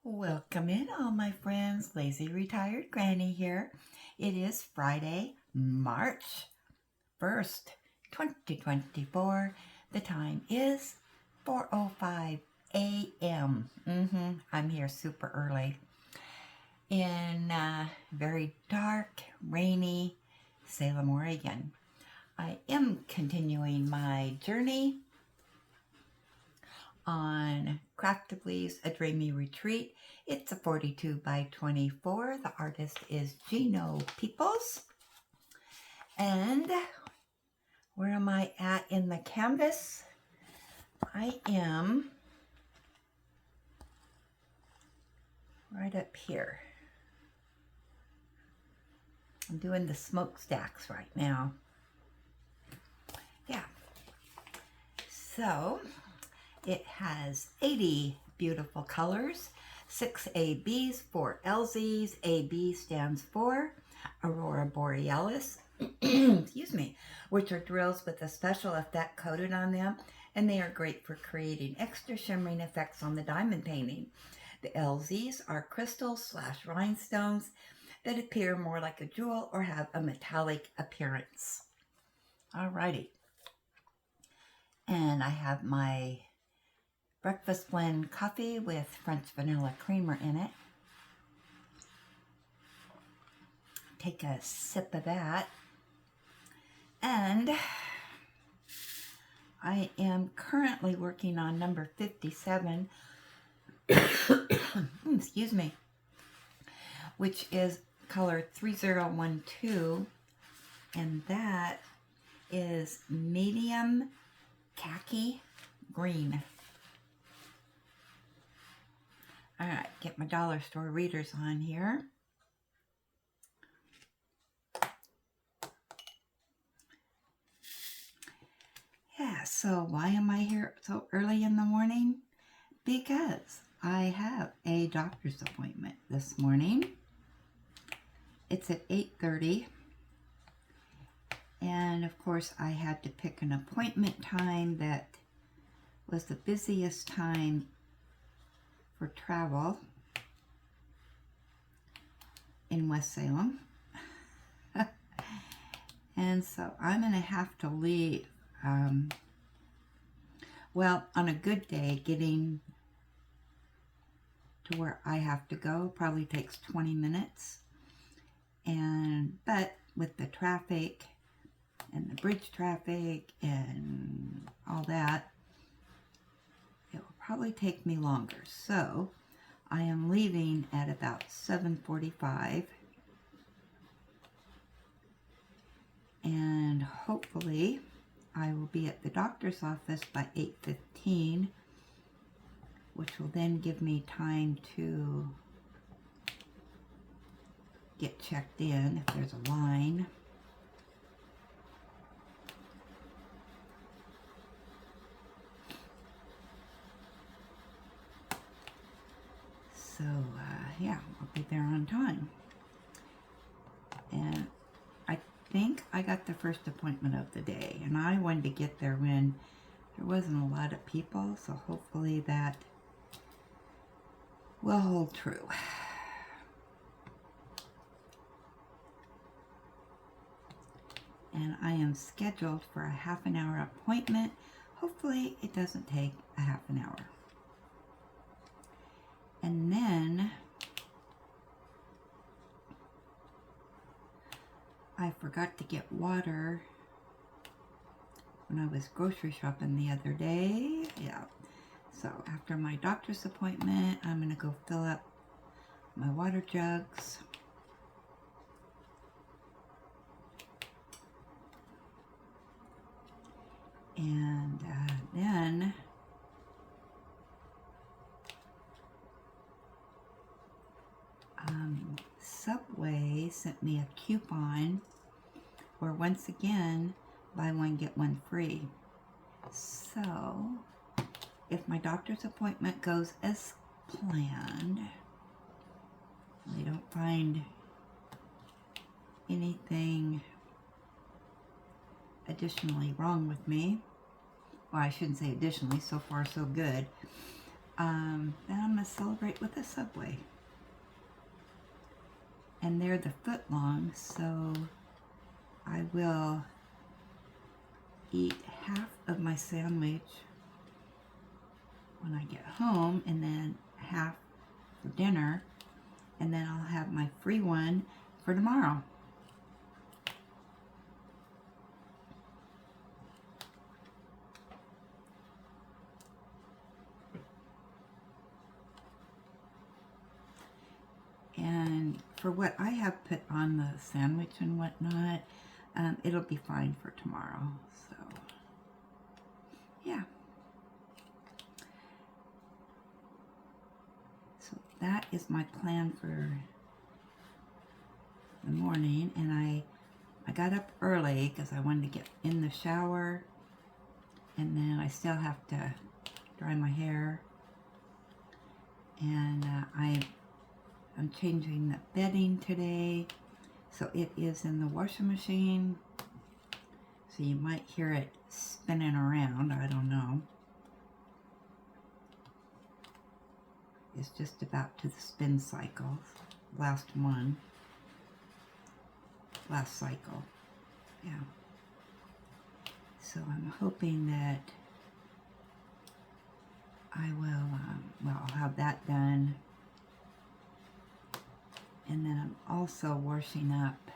Welcome in, all my friends. Lazy Retired Granny here. It is Friday, March 1st, 2024. The time is 4:05 a.m. I'm here super early in very dark, rainy Salem, Oregon. I am continuing my journey on Craftibly A Dreamy Retreat. It's a 42 by 24. The artist is Geno Peoples. And where am I at in the canvas? I am right up here. I'm doing the smokestacks right now. Yeah. So it has 80 beautiful colors, 6 ABs, 4 LZs. AB stands for Aurora Borealis, excuse me, which are drills with a special effect coated on them, and they are great for creating extra shimmering effects on the diamond painting. The LZs are crystals / rhinestones that appear more like a jewel or have a metallic appearance. Alrighty. And I have my breakfast blend coffee with French vanilla creamer in it. Take a sip of that. And I am currently working on number 57, excuse me, which is color 3012, and that is medium khaki green. All right, get my dollar store readers on here. Yeah, so why am I here so early in the morning? Because I have a doctor's appointment this morning. It's at 8:30. And of course, I had to pick an appointment time that was the busiest time for travel in West Salem. And so I'm going to have to leave. Well, on a good day, getting to where I have to go probably takes 20 minutes. But with the traffic and the bridge traffic and all that, it will probably take me longer. So I am leaving at about 7:45, and hopefully I will be at the doctor's office by 8:15, which will then give me time to get checked in if there's a line. So, yeah, I'll be there on time. And I think I got the first appointment of the day, and I wanted to get there when there wasn't a lot of people, so hopefully that will hold true. And I am scheduled for a half-an-hour appointment. Hopefully it doesn't take a half an hour. And then I forgot to get water when I was grocery shopping the other day. Yeah. So after my doctor's appointment, I'm going to go fill up my water jugs. And then Subway sent me a coupon where, once again, buy one get one free. So if my doctor's appointment goes as planned, they don't find anything additionally wrong with me. Well, I shouldn't say additionally, so far so good. then I'm going to celebrate with a Subway. And they're the foot long, so I will eat half of my sandwich when I get home, and then half for dinner, and then I'll have my free one for tomorrow. And for what I have put on the sandwich and whatnot, it'll be fine for tomorrow. So, yeah. So that is my plan for the morning. And I got up early because I wanted to get in the shower. And then I still have to dry my hair. And I'm changing the bedding today, so it is in the washing machine, so you might hear it spinning around, I don't know. It's just about to the spin cycle, last cycle, yeah. So I'm hoping that I will, I'll have that done. And then I'm also washing up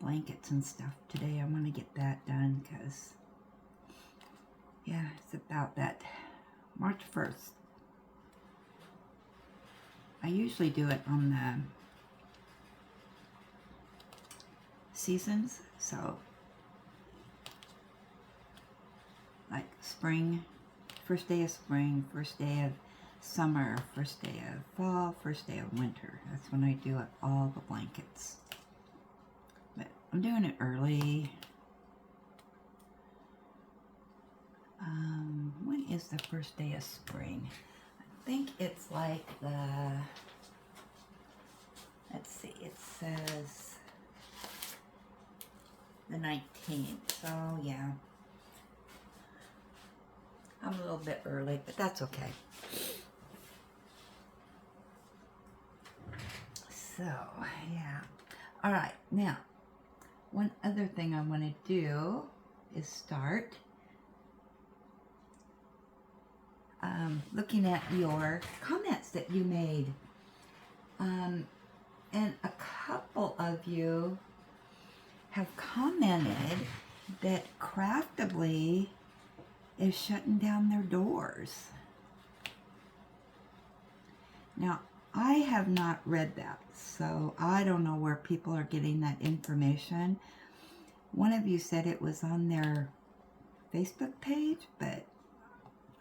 blankets and stuff today. I want to get that done because, yeah, it's about that March 1st. I usually do it on the seasons, so like spring, first day of spring, first day of summer, first day of fall, first day of winter. That's when I do all the blankets. But I'm doing it early. When is the first day of spring? I think it's like let's see, it says the 19th. So yeah, I'm a little bit early, but that's okay. So, yeah. All right, now, one other thing I want to do is start looking at your comments that you made. And a couple of you have commented that Craftibly is shutting down their doors. Now, I have not read that, so I don't know where people are getting that information. One of you said it was on their Facebook page, but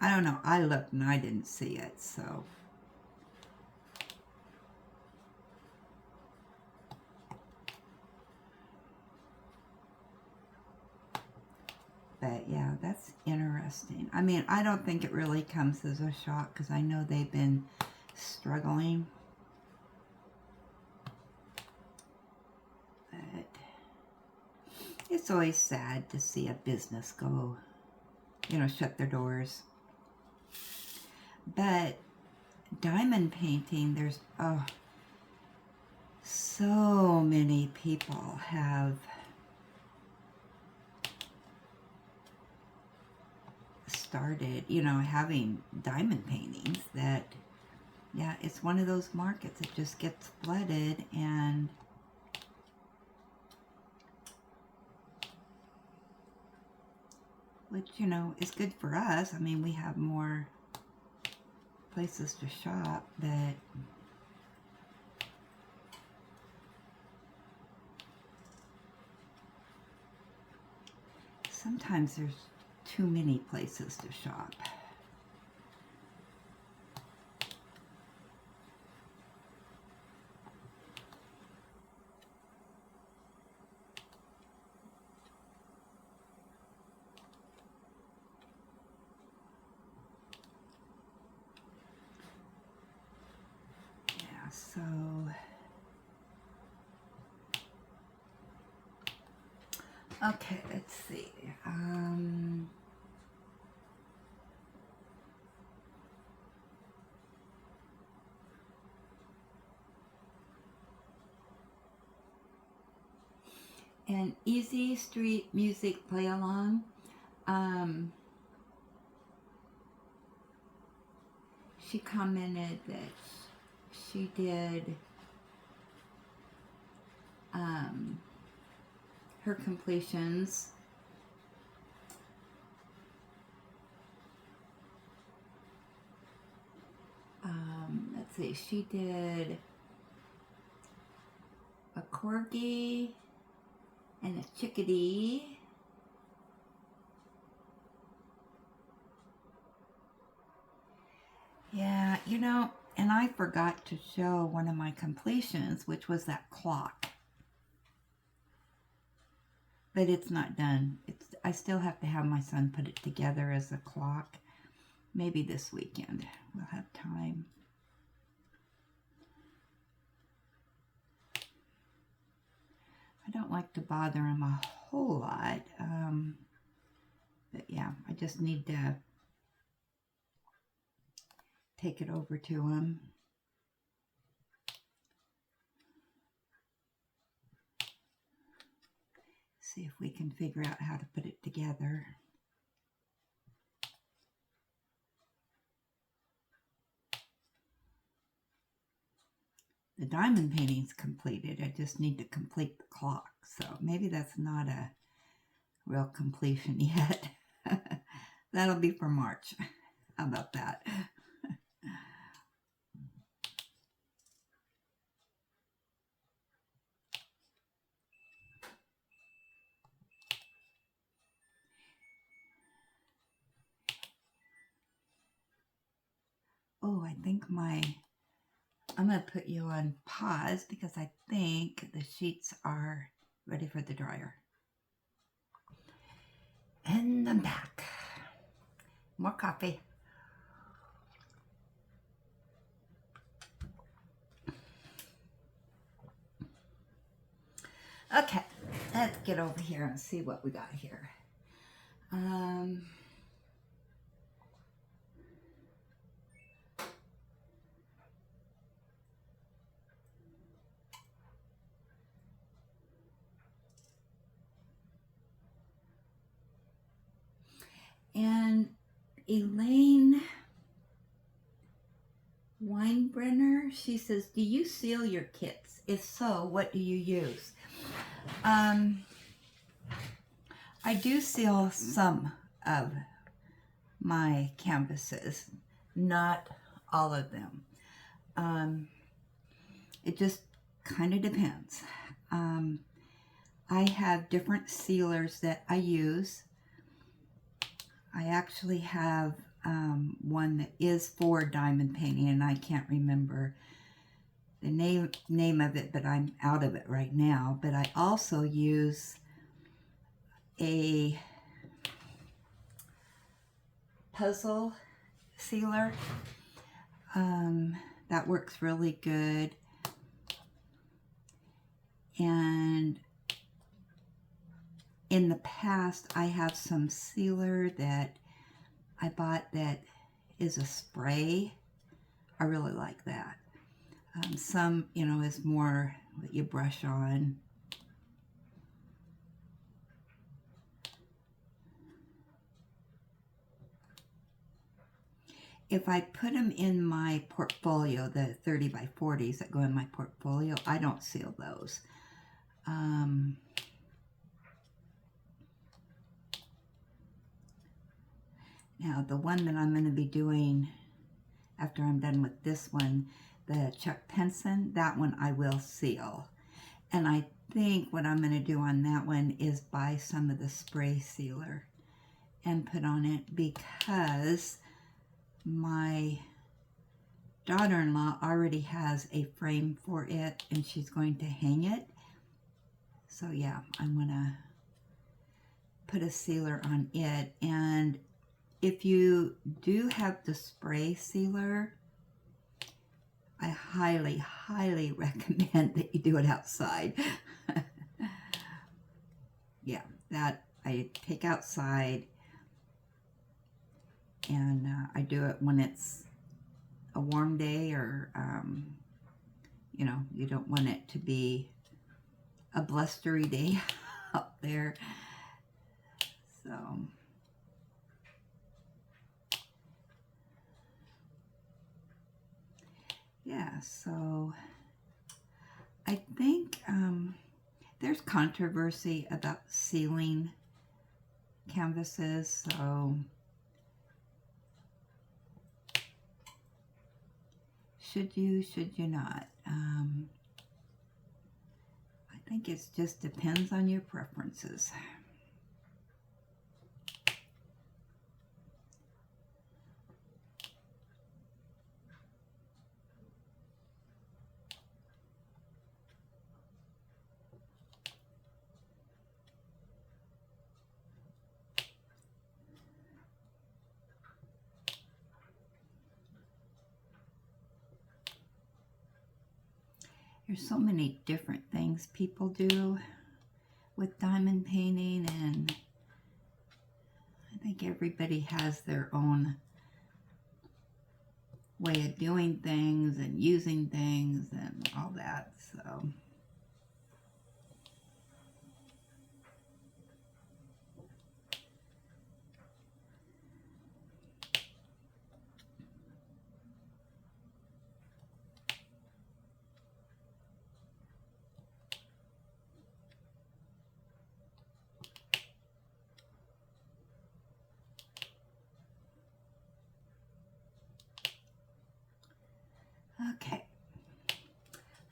I don't know. I looked and I didn't see it, so. But yeah, that's interesting. I mean, I don't think it really comes as a shock because I know they've been struggling. But it's always sad to see a business go, shut their doors. But diamond painting, there's, so many people have started, having diamond paintings that, yeah, it's one of those markets that just gets flooded, and which, is good for us. I mean, we have more places to shop, but sometimes there's too many places to shop. Yeah, so okay, let's see. an Easy Street Music Play Along. She commented that she did her completions. Let's see, she did a corgi and a chickadee. Yeah, you know, and I forgot to show one of my completions, which was that clock. But it's not done. I still have to have my son put it together as a clock. Maybe this weekend we'll have time. I don't like to bother him a whole lot. But yeah, I just need to take it over to him. See if we can figure out how to put it together. The diamond painting's completed. I just need to complete the clock. So maybe that's not a real completion yet. That'll be for March. How about that? Oh, I think I'm going to put you on pause because I think the sheets are ready for the dryer. And I'm back. More coffee. Okay, let's get over here and see what we got here. And Elaine Weinbrenner, she says, do you seal your kits? If so, what do you use? I do seal some of my canvases, not all of them. It just kind of depends. I have different sealers that I use. I actually have one that is for diamond painting, and I can't remember the name of it, but I'm out of it right now. But I also use a puzzle sealer. That works really good. And in the past, I have some sealer that I bought that is a spray. I really like that. Some, you know, is more that you brush on. If I put them in my portfolio, the 30 by 40s that go in my portfolio, I don't seal those. Now, the one that I'm going to be doing after I'm done with this one, the Chuck Penson, that one I will seal. And I think what I'm going to do on that one is buy some of the spray sealer and put on it, because my daughter-in-law already has a frame for it and she's going to hang it. So yeah, I'm going to put a sealer on it. And if you do have the spray sealer, I highly, highly recommend that you do it outside. Yeah, that I take outside, and I do it when it's a warm day, or, you know, you don't want it to be a blustery day. there. So yeah, so I think there's controversy about sealing canvases, so should you not? I think it just depends on your preferences. There's so many different things people do with diamond painting, and I think everybody has their own way of doing things and using things and all that, so. Okay,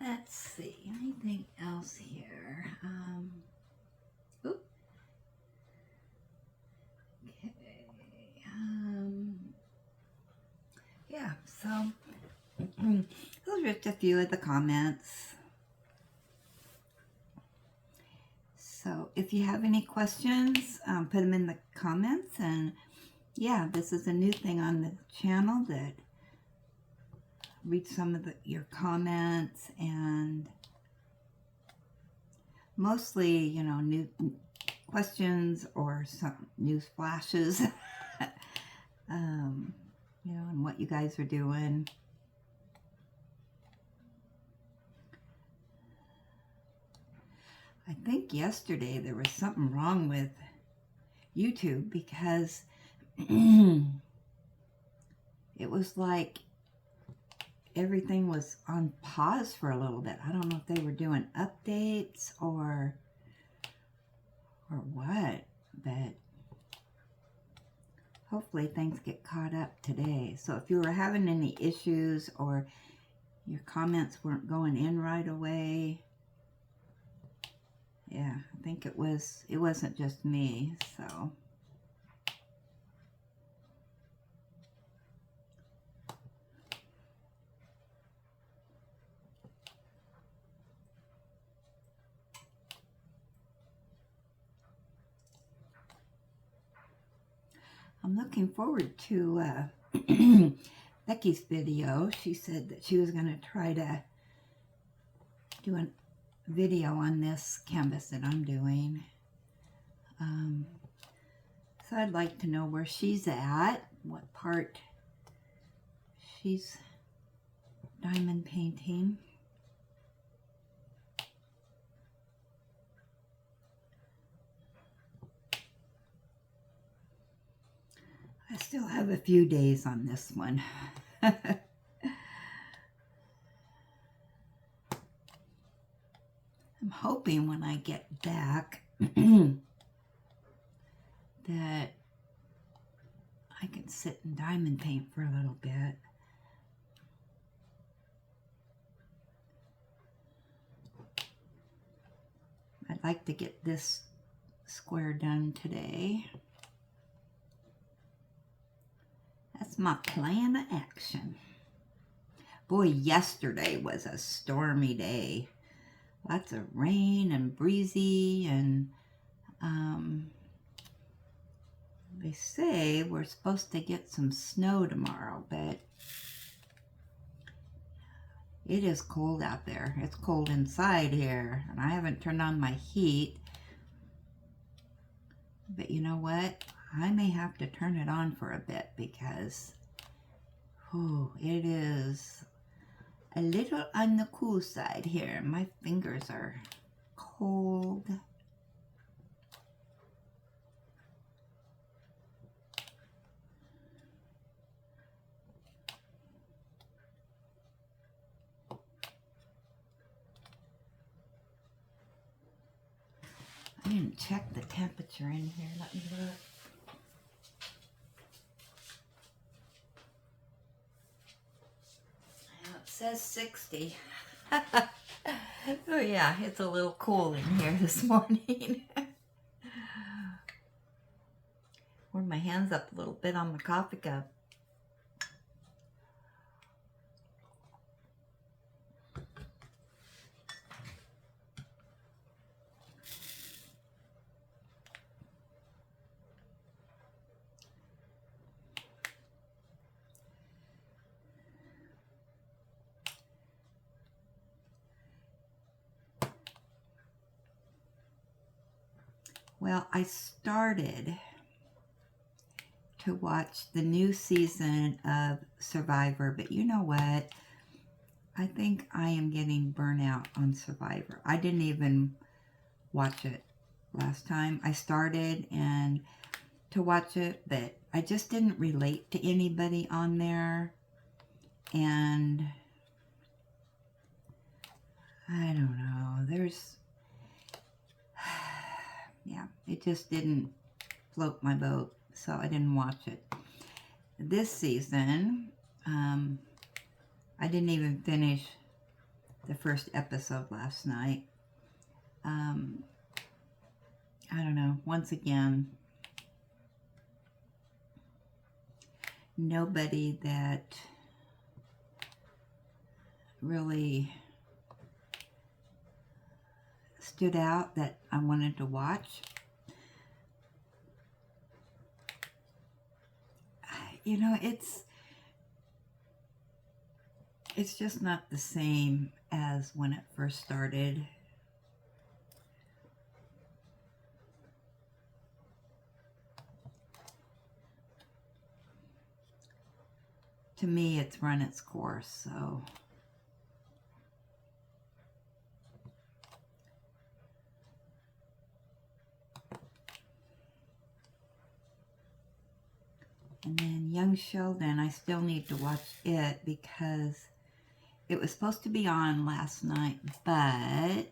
let's see, anything else here? Oop. Okay, yeah, so those are just a few of the comments. So if you have any questions, put them in the comments, and yeah, this is a new thing on the channel, that read some of your comments, and mostly, you know, new questions or some news flashes, you know, and what you guys are doing. I think yesterday there was something wrong with YouTube, because it was like everything was on pause for a little bit. I don't know if they were doing updates or what, but hopefully things get caught up today. So if you were having any issues or your comments weren't going in right away, yeah, I think it wasn't just me, so. I'm looking forward to Becky's video. She said that she was going to try to do a video on this canvas that I'm doing. So I'd like to know where she's at, what part she's diamond painting. I still have a few days on this one. I'm hoping when I get back that I can sit and diamond paint for a little bit. I'd like to get this square done today. That's my plan of action. Boy, yesterday was a stormy day. Lots of rain and breezy, and they say we're supposed to get some snow tomorrow, but it is cold out there. It's cold inside here, and I haven't turned on my heat. But you know what? I may have to turn it on for a bit, because it is a little on the cool side here. My fingers are cold. didn't check the temperature in here. Let me look. It says 60. Oh yeah, it's a little cool in here this morning. Warm my hands up a little bit on the coffee cup. Well, I started to watch the new season of Survivor, but you know what? I think I am getting burnout on Survivor. I didn't even watch it last time. I started and to watch it, but I just didn't relate to anybody on there, and I don't know. Yeah, it just didn't float my boat, so I didn't watch it. This season, I didn't even finish the first episode last night. I don't know. Once again, nobody that really stood out that I wanted to watch. You know, it's just not the same as when it first started. To me, it's run its course, so and then Young Sheldon, I still need to watch it because it was supposed to be on last night, but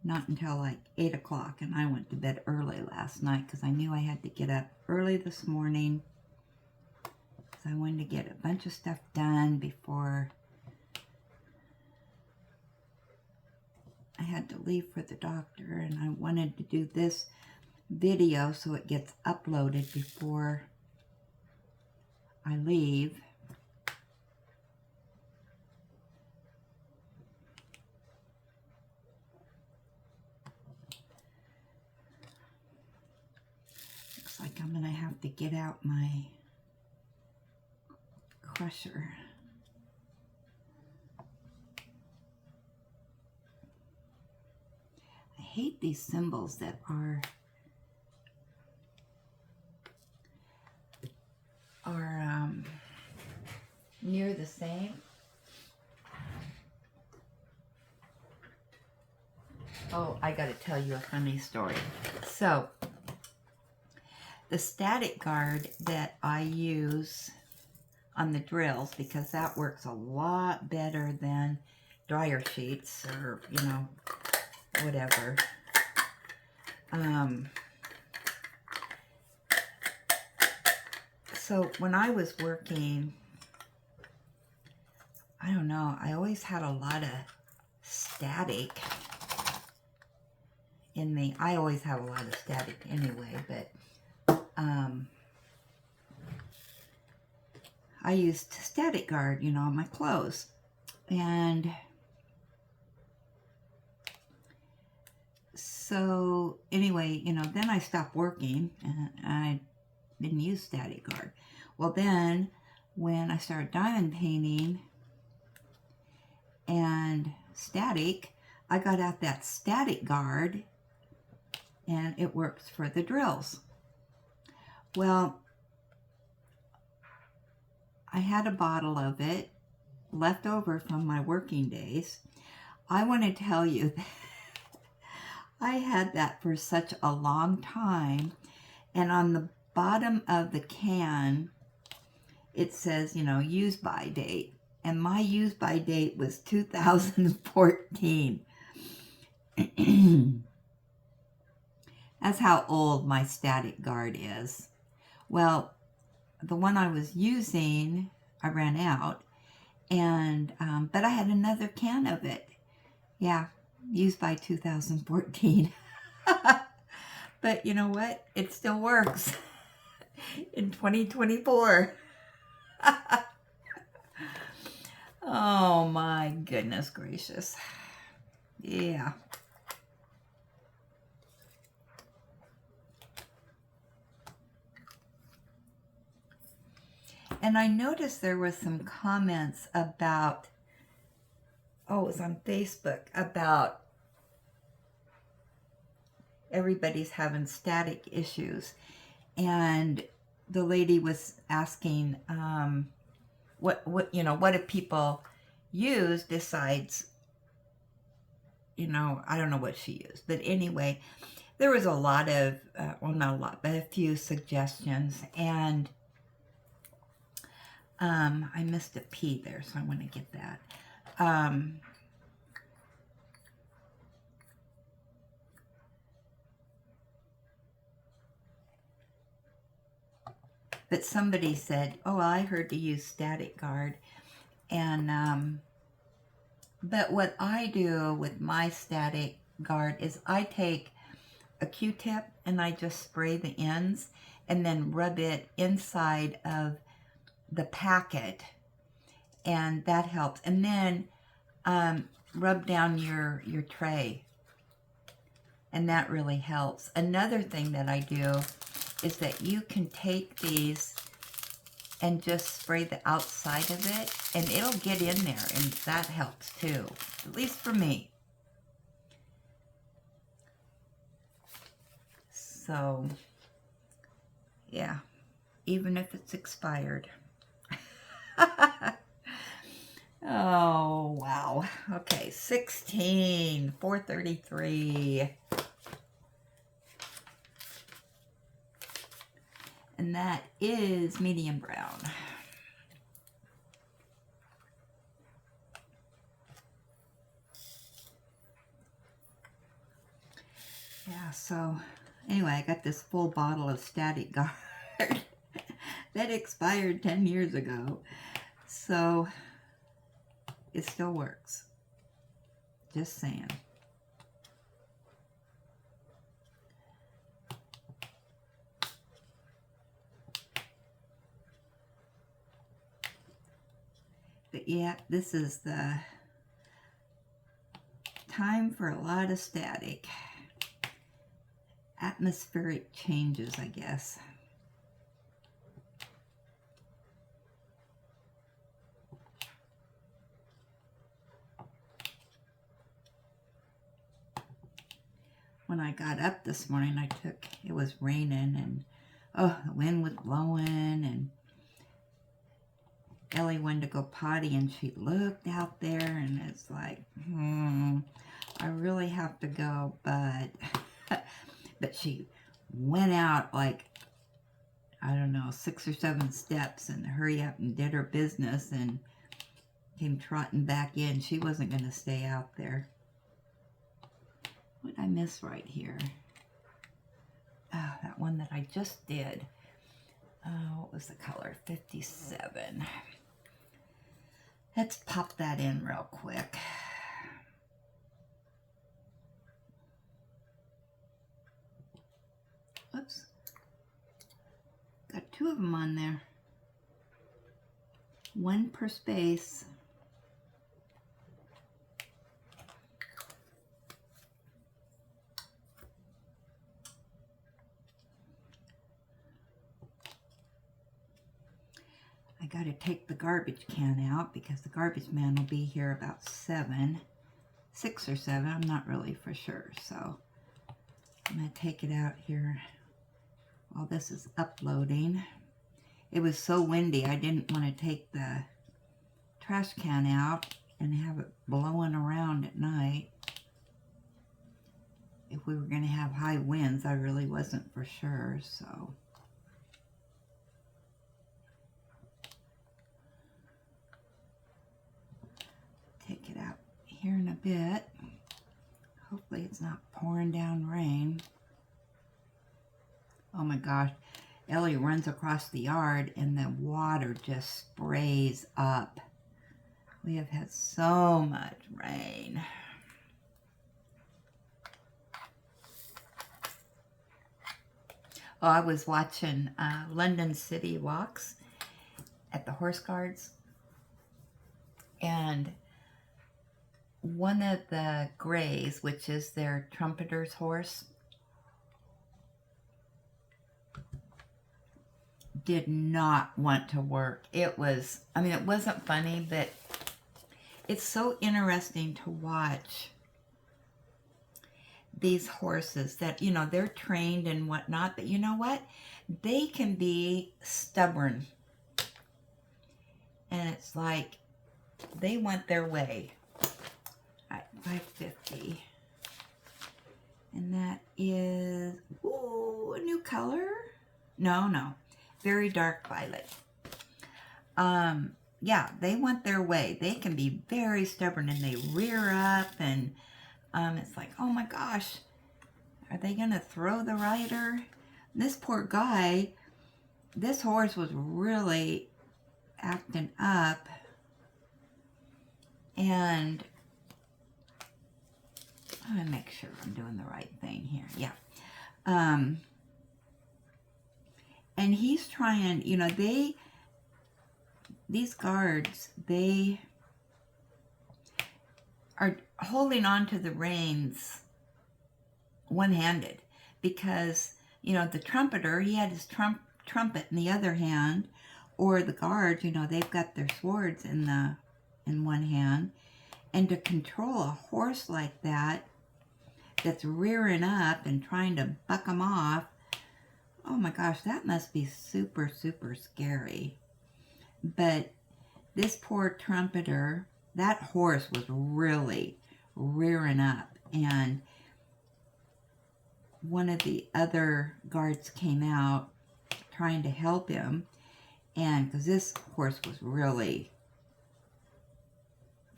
not until like 8 o'clock, and I went to bed early last night because I knew I had to get up early this morning. So I wanted to get a bunch of stuff done before I had to leave for the doctor, and I wanted to do this video so it gets uploaded before I leave. Looks like I'm gonna have to get out my crusher. I hate these symbols that are near the same. Oh, I gotta tell you a funny story. So, the static guard that I use on the drills, because that works a lot better than dryer sheets or, you know, whatever. So when I was working, I don't know, I always had a lot of static in me. I always have a lot of static anyway, but I used static guard, you know, on my clothes. And so anyway, you know, then I stopped working and I didn't use static guard. Well, then when I started diamond painting and static, I got out that static guard, and it works for the drills. Well, I had a bottle of it left over from my working days. I want to tell you that I had that for such a long time, and on the bottom of the can it says, you know, use by date, and my use by date was 2014. That's how old my static guard is. Well, the one I was using, I ran out, and but I had another can of it. Yeah, used by 2014. But you know what? It still works in 2024. Oh my goodness gracious. Yeah. And I noticed there was some comments about, oh, it was on Facebook, about everybody's having static issues. And the lady was asking, what do people use besides, I don't know what she used. But anyway, there was a lot of, well, not a lot, but a few suggestions. And I missed a P there, so I want to get that. But somebody said, oh, I heard to use static guard. And, but what I do with my static guard is I take a Q-tip and I just spray the ends and then rub it inside of the packet, and that helps. And then rub down your tray, and that really helps. Another thing that I do is that you can take these and just spray the outside of it, and it'll get in there, and that helps too, at least for me. So, yeah, even if it's expired. Oh, wow. Okay, 16, 433. And that is medium brown. Yeah, so anyway, I got this full bottle of static guard that expired 10 years ago. So it still works. Just saying. But yeah, this is the time for a lot of static. Atmospheric changes, I guess. When I got up this morning, it was raining, and oh, the wind was blowing, and Ellie wanted to go potty, and she looked out there, and it's like, I really have to go, but but she went out like, I don't know, 6 or 7 steps and hurry up and did her business and came trotting back in. She wasn't going to stay out there. What did I miss right here? Oh, that one that I just did. What was the color? 57. Let's pop that in real quick. Whoops. Got 2 of them on there. 1 per space. I got to take the garbage can out because the garbage man will be here about 6 or 7. I'm not really for sure. So I'm going to take it out here while this is uploading. It was so windy, I didn't want to take the trash can out and have it blowing around at night. If we were going to have high winds, I really wasn't for sure, so. Take it out here in a bit. Hopefully it's not pouring down rain. Oh my gosh. Ellie runs across the yard and the water just sprays up. We have had so much rain. Oh, I was watching London City Walks at the Horse Guards, and one of the Greys, which is their trumpeter's horse, did not want to work. It was, I mean, it wasn't funny, but it's so interesting to watch these horses that, you know, they're trained and whatnot, but you know what? They can be stubborn. And it's like, they want their way. All right, $5.50. And that is, ooh, a new color? No, very dark violet. Yeah, they want their way. They can be very stubborn and they rear up and it's like, oh my gosh, are they going to throw the rider? This poor guy, this horse was really acting up. And I'm going to make sure I'm doing the right thing here. Yeah. And he's trying, you know, these guards, they are holding on to the reins one-handed because, you know, the trumpeter, he had his trumpet in the other hand, or the guards, you know, they've got their swords in one hand. And to control a horse like that, that's rearing up and trying to buck them off, oh my gosh, that must be super, super scary. But this poor trumpeter, that horse was really rearing up, and one of the other guards came out trying to help him, and because this horse was really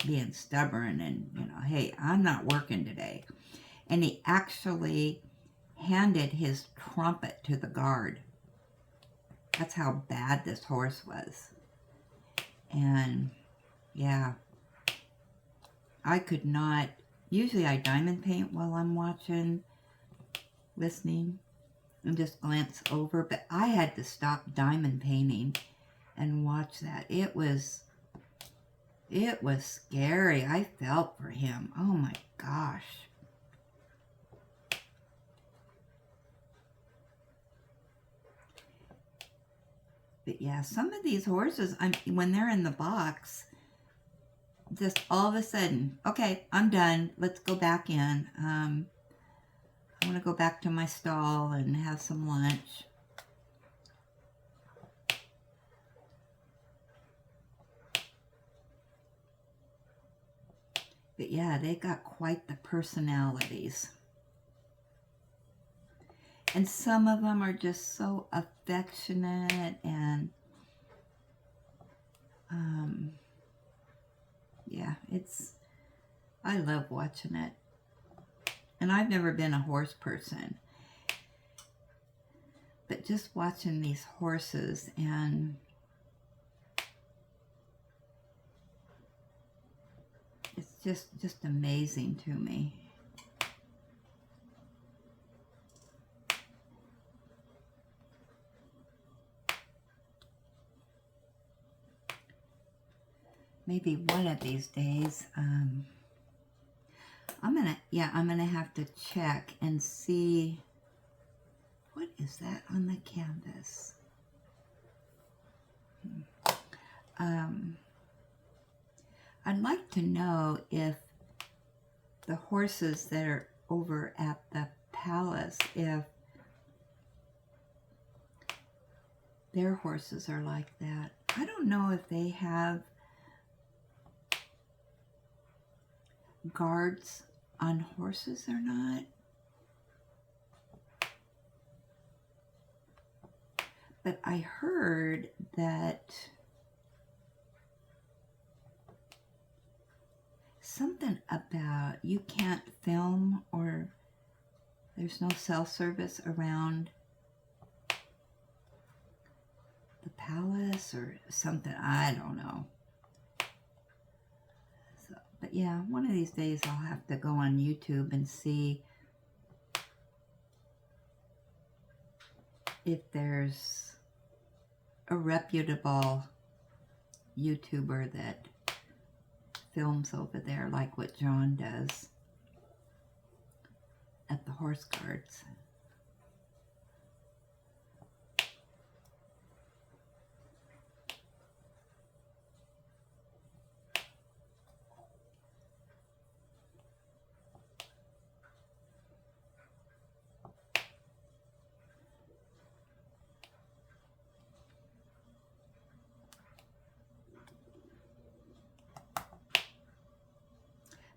being stubborn and, you know, hey, I'm not working today. And he actually handed his trumpet to the guard. That's how bad this horse was. And yeah, I could not, usually I diamond paint while I'm watching, listening, and just glance over, but I had to stop diamond painting and watch that. It was scary. I felt for him. Oh my gosh. But yeah, some of these horses, when they're in the box, just all of a sudden, okay, I'm done. Let's go back in. I want to go back to my stall and have some lunch. But yeah, they got quite the personalities. And some of them are just so affectionate and, yeah, I love watching it. And I've never been a horse person. But just watching these horses and it's just amazing to me. Maybe one of these days, I'm gonna have to check and see, what is that on the canvas? I'd like to know if the horses that are over at the palace, if their horses are like that. I don't know if they have guards on horses or not. But I heard that something about you can't film, or there's no cell service around the palace or something. I don't know. So, but yeah, one of these days I'll have to go on YouTube and see if there's a reputable YouTuber that films over there like what John does at the horse guards.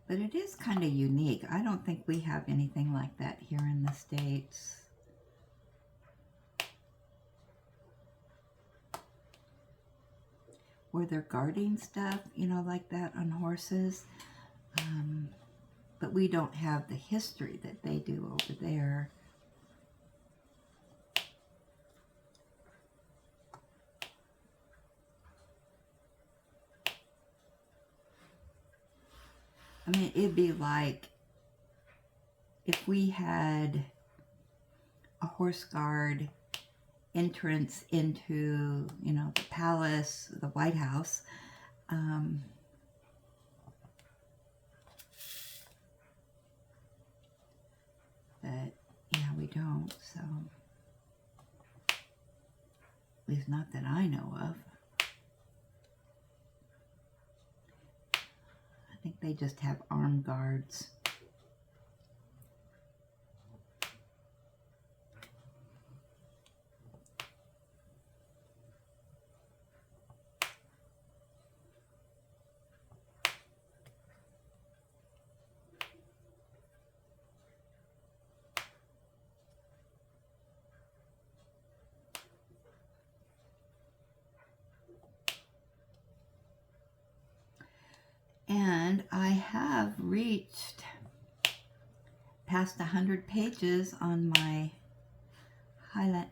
But it is kind of unique. I don't think we have anything like that here in the States. Where they're guarding stuff, you know, like that on horses. But we don't have the history that they do over there. I mean, it'd be like if we had a horse guard entrance into, you know, the palace, the White House. But, yeah, we don't, so. At least not that I know of. I think they just have armed guards. And I have reached past 100 pages on my Highlander?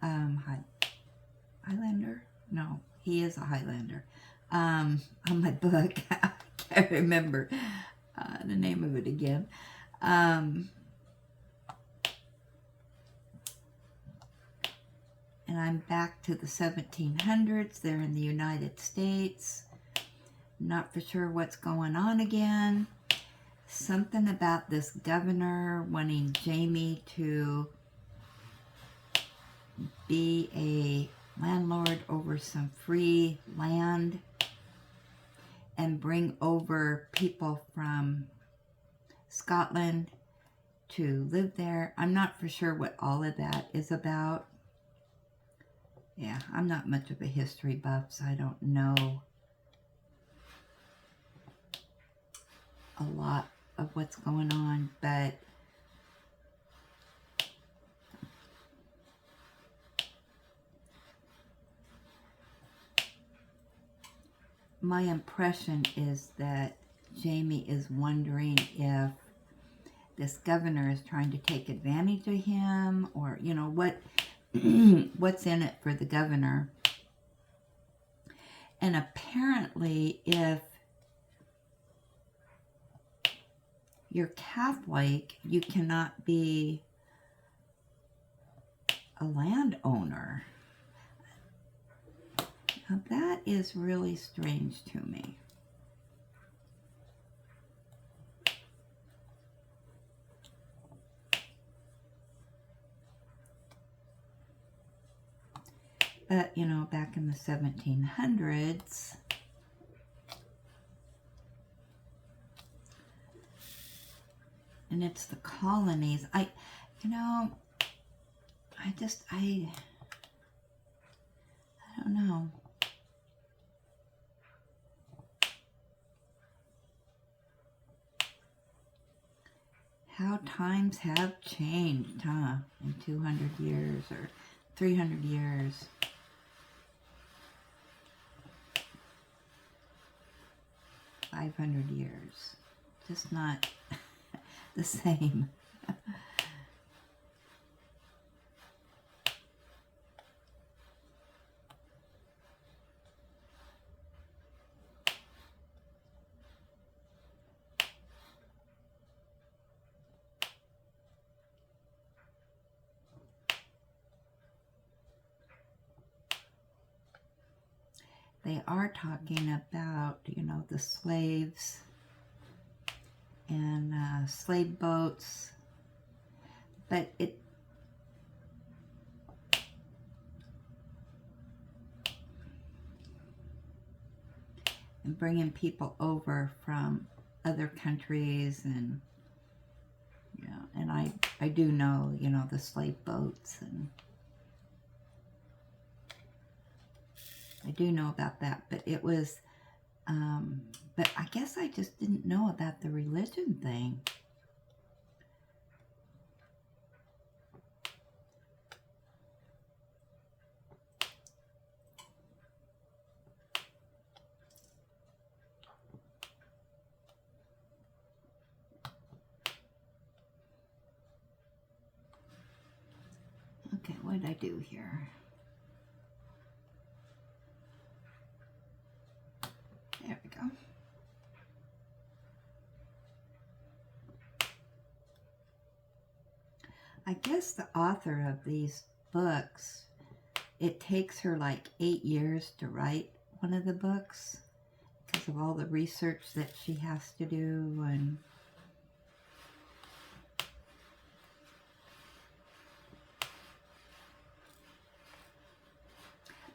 No, he is a Highlander. On my book. I can't remember the name of it again. And I'm back to the 1700s. They're in the United States. Not for sure what's going on again. Something about this governor wanting Jamie to be a landlord over some free land and bring over people from Scotland to live there. I'm not for sure what all of that is about. Yeah, I'm not much of a history buff, so I don't know a lot of what's going on, but my impression is that Jamie is wondering if this governor is trying to take advantage of him, or, you know, what's in it for the governor. And apparently, if you're Catholic, you cannot be a landowner. Now that is really strange to me. But, you know, back in the 1700s, and it's the colonies. I don't know. How times have changed, huh? In 200 years or 300 years. $500 years. just not the same. They are talking about, you know, the slaves and slave boats, but and bringing people over from other countries, and you know, and I do know, you know, the slave boats, and I do know about that, but it was, but I guess I just didn't know about the religion thing. Okay, what did I do here? There we go. I guess the author of these books, it takes her like 8 years to write one of the books because of all the research that she has to do. And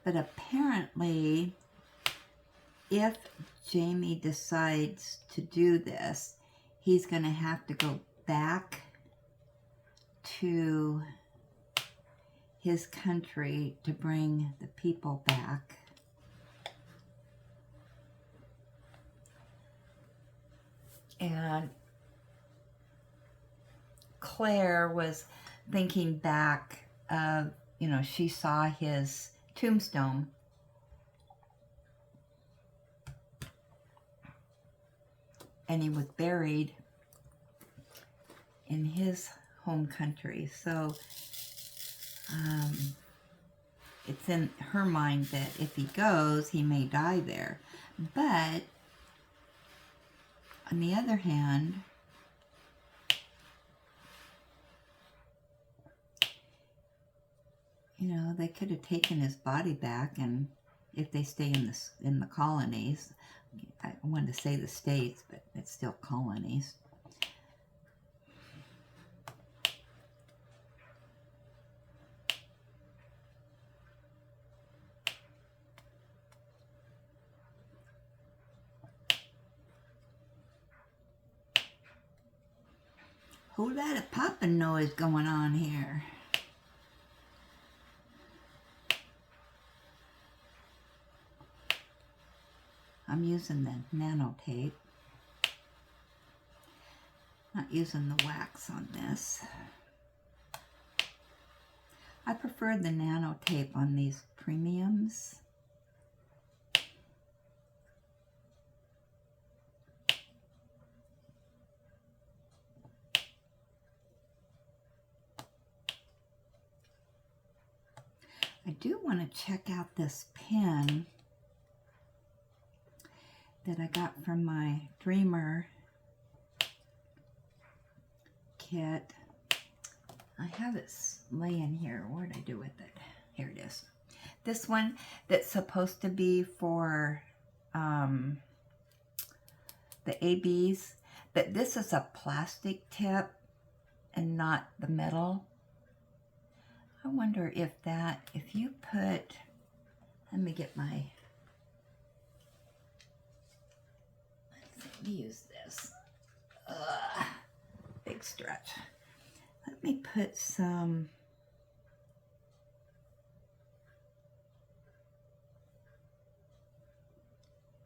but apparently, if Jamie decides to do this, he's going to have to go back to his country to bring the people back. And Claire was thinking back of, you know, she saw his tombstone. And he was buried in his home country. So it's in her mind that if he goes, he may die there. But on the other hand, you know, they could have taken his body back, and if they stay in the colonies, I wanted to say the states, but it's still colonies. Whole lot of popping noise going on here. I'm using the nano tape. Not using the wax on this. I prefer the nano tape on these premiums. I do want to check out this pen that I got from my Dreamer kit. I have it laying here. What did I do with it? Here it is. This one that's supposed to be for the ABs, but this is a plastic tip and not the metal. I wonder if you put, let me get my, let's use this. Big stretch. Let me put some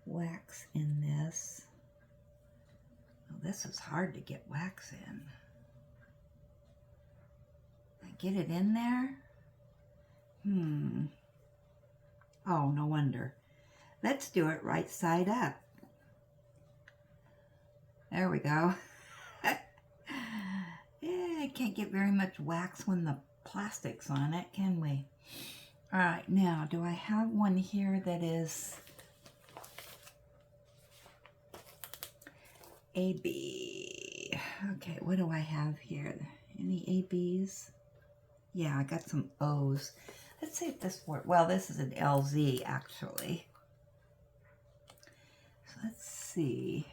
wax in this. Oh, this is hard to get wax in. Get it in there? Oh, no wonder. Let's do it right side up. There we go. Yeah, can't get very much wax when the plastic's on it, can we? All right, now, do I have one here that is AB? Okay, what do I have here? Any ABs? Yeah, I got some O's. Let's see if this works. Well, this is an LZ, actually. So let's see.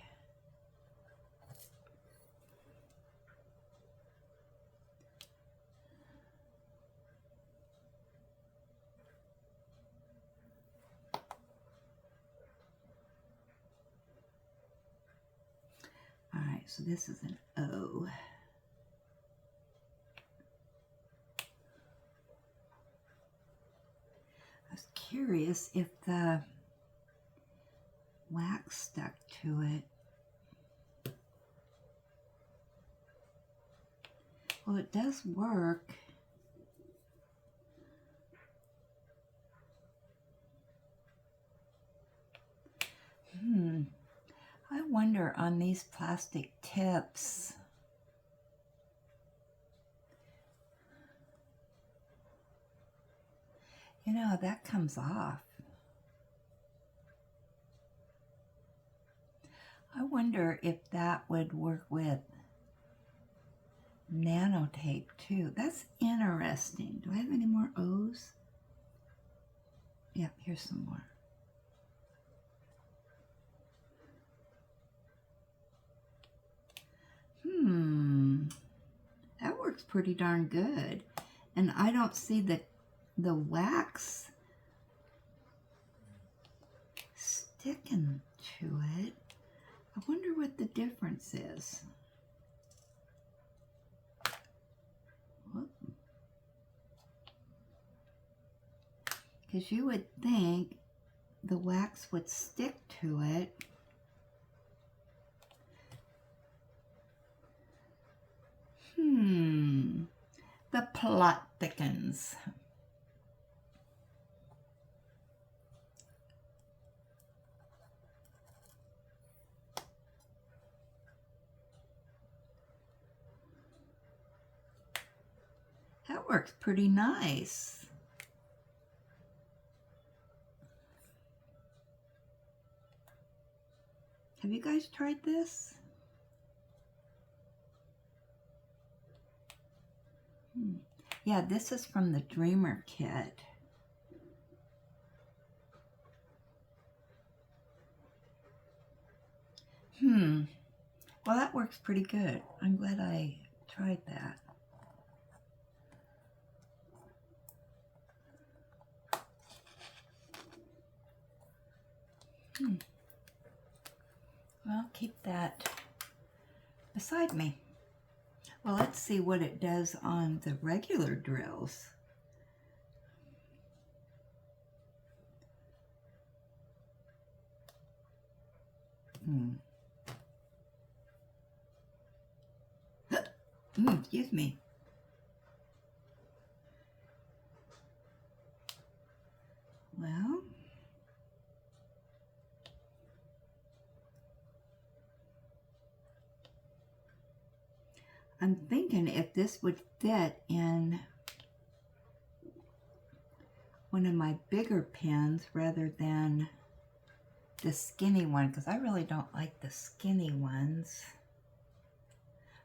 All right, so this is an O. I was curious if the wax stuck to it. Well, it does work. I wonder on these plastic tips. You know, that comes off. I wonder if that would work with nanotape too. That's interesting. Do I have any more O's? Yep, here's some more. That works pretty darn good. And I don't see the wax sticking to it. I wonder what the difference is. Because you would think the wax would stick to it. The plot thickens. That works pretty nice. Have you guys tried this? Yeah, this is from the Dreamer kit. Well, that works pretty good. I'm glad I tried that. Well, keep that beside me. Well, let's see what it does on the regular drills. Excuse me. Well, I'm thinking if this would fit in one of my bigger pens rather than the skinny one, because I really don't like the skinny ones.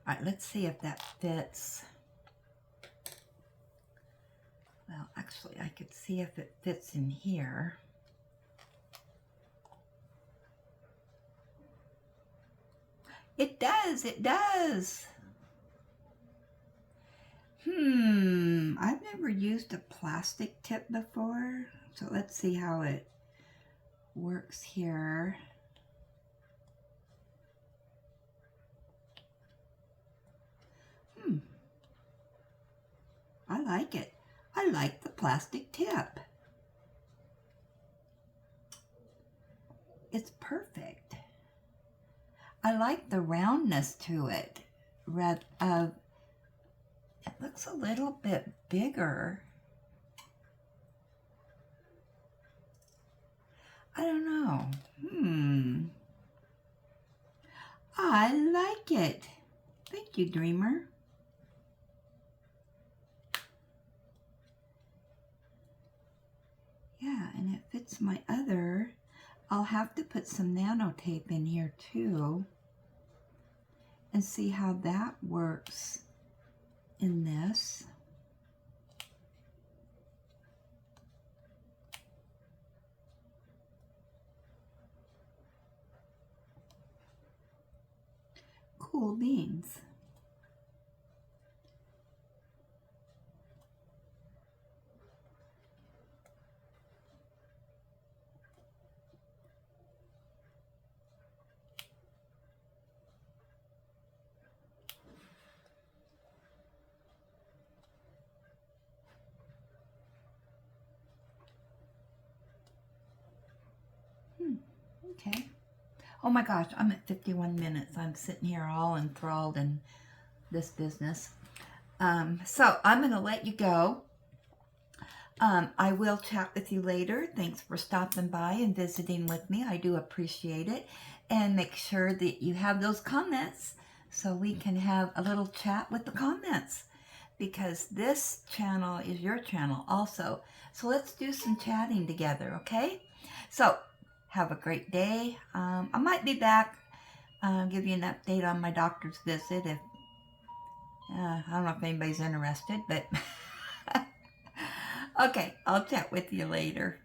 All right, let's see if that fits. Well, actually, I could see if it fits in here. It does, it does. I've never used a plastic tip before, so let's see how it works here. I like it. I like the plastic tip. It's perfect. I like the roundness to it. It looks a little bit bigger. I don't know. I like it. Thank you, Dreamer. Yeah, and it fits my other. I'll have to put some nano tape in here too and see how that works in this. Cool beans. Okay. Oh my gosh, I'm at 51 minutes. I'm sitting here all enthralled in this business. So I'm going to let you go. I will chat with you later. Thanks for stopping by and visiting with me. I do appreciate it. And make sure that you have those comments so we can have a little chat with the comments, because this channel is your channel also. So let's do some chatting together, okay? So have a great day. I might be back, give you an update on my doctor's visit. If I don't know if anybody's interested, but okay, I'll chat with you later.